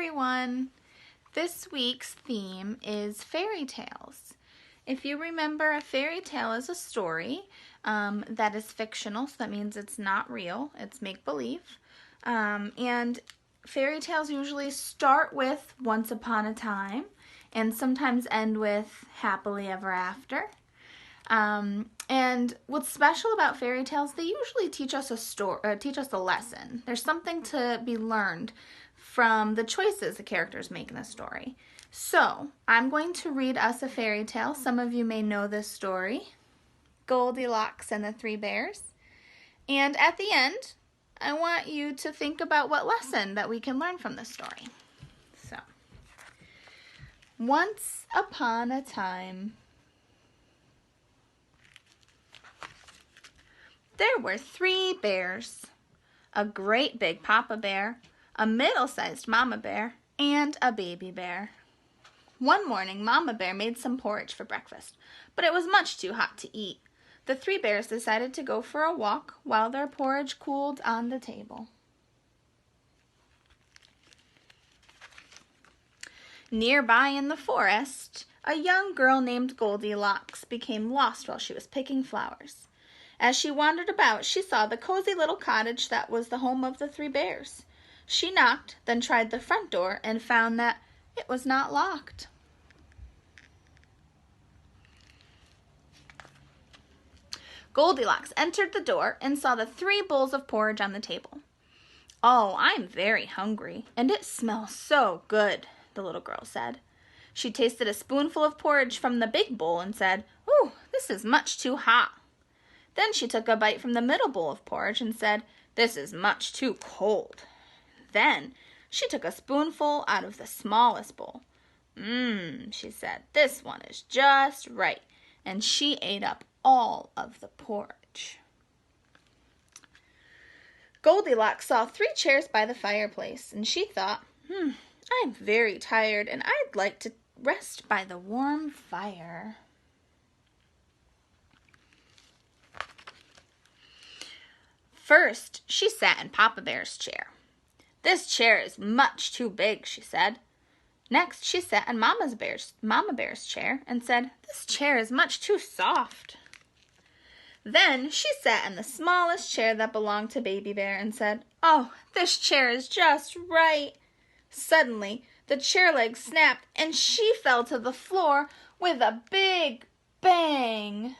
everyone. This week's theme is fairy tales. If you remember, a fairy tale is a story that is fictional, so that means it's not real, it's make-believe. And fairy tales usually start with once upon a time and sometimes end with happily ever after. And what's special about fairy tales, they usually teach us a lesson. There's something to be learned from the choices the characters make in the story. So, I'm going to read us a fairy tale. Some of you may know this story, Goldilocks and the Three Bears. And at the end, I want you to think about what lesson that we can learn from this story. So, once upon a time, there were 3 bears, a great big papa bear, a middle-sized mama bear, and a baby bear. One morning, Mama Bear made some porridge for breakfast, but it was much too hot to eat. The 3 bears decided to go for a walk while their porridge cooled on the table. Nearby in the forest, a young girl named Goldilocks became lost while she was picking flowers. As she wandered about, she saw the cozy little cottage that was the home of the 3 bears. She knocked, then tried the front door and found that it was not locked. Goldilocks entered the door and saw the 3 bowls of porridge on the table. "Oh, I'm very hungry, and it smells so good," the little girl said. She tasted a spoonful of porridge from the big bowl and said, "Ooh, this is much too hot." Then she took a bite from the middle bowl of porridge and said, "This is much too cold." Then she took a spoonful out of the smallest bowl. She said, "This one is just right," and she ate up all of the porridge. Goldilocks saw 3 chairs by the fireplace, and she thought, I'm very tired, and I'd like to rest by the warm fire. First, she sat in Papa Bear's chair. "This chair is much too big," she said. Next, she sat in Mama Bear's chair and said, "This chair is much too soft." Then she sat in the smallest chair that belonged to Baby Bear and said, "Oh, this chair is just right." Suddenly, the chair leg snapped and she fell to the floor with a big bang.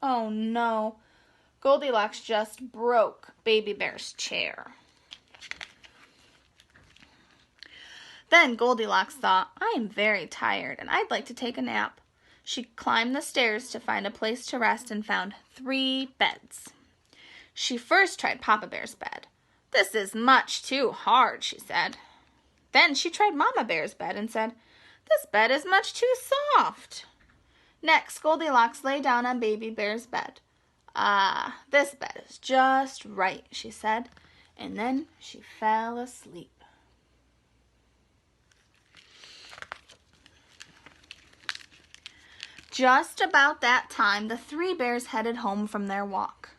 Oh no, Goldilocks just broke Baby Bear's chair. Then Goldilocks thought, "I am very tired and I'd like to take a nap." She climbed the stairs to find a place to rest and found 3 beds. She first tried Papa Bear's bed. "This is much too hard," she said. Then she tried Mama Bear's bed and said, "This bed is much too soft." Next, Goldilocks lay down on Baby Bear's bed. "Ah, this bed is just right," she said, and then she fell asleep. Just about that time, the 3 bears headed home from their walk.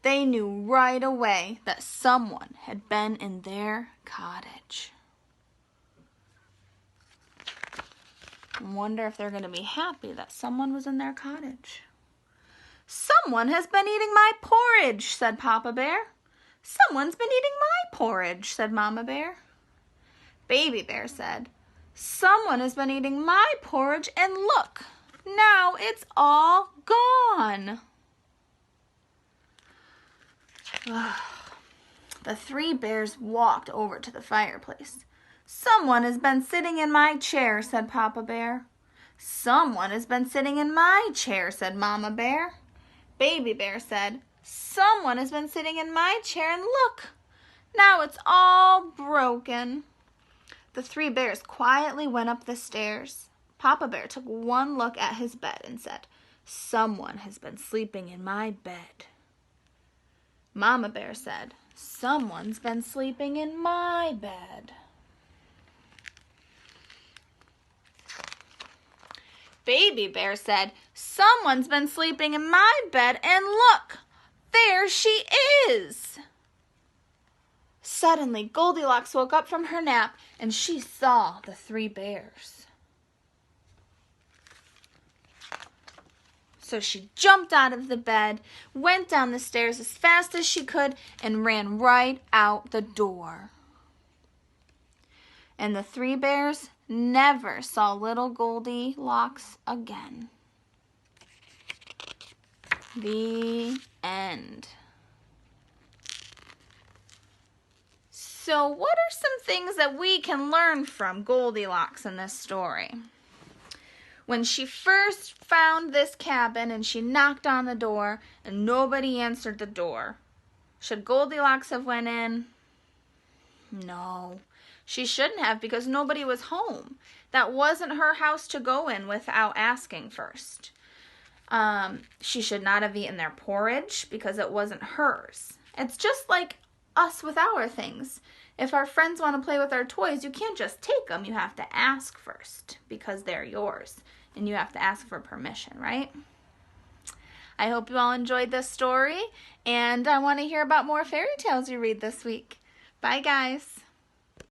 They knew right away that someone had been in their cottage. I wonder if they're going to be happy that someone was in their cottage. "Someone has been eating my porridge," said Papa Bear. "Someone's been eating my porridge," said Mama Bear. Baby Bear said, "Someone has been eating my porridge, and look, now it's all gone." The 3 bears walked over to the fireplace. "Someone has been sitting in my chair," said Papa Bear. "Someone has been sitting in my chair," said Mama Bear. Baby Bear said, "Someone has been sitting in my chair, and look, now it's all broken." The 3 bears quietly went up the stairs. Papa Bear took one look at his bed and said, "Someone has been sleeping in my bed." Mama Bear said, "Someone's been sleeping in my bed." Baby Bear said, "Someone's been sleeping in my bed, and look, there she is." Suddenly, Goldilocks woke up from her nap, and she saw the 3 bears. So she jumped out of the bed, went down the stairs as fast as she could, and ran right out the door. And the 3 bears never saw little Goldilocks again. The end. So what are some things that we can learn from Goldilocks in this story? When she first found this cabin and she knocked on the door and nobody answered the door, should Goldilocks have went in? No, she shouldn't have, because nobody was home. That wasn't her house to go in without asking first. She should not have eaten their porridge because it wasn't hers. It's just like us with our things. If our friends want to play with our toys, you can't just take them. You have to ask first because they're yours. And you have to ask for permission, right? I hope you all enjoyed this story. And I want to hear about more fairy tales you read this week. Bye, guys.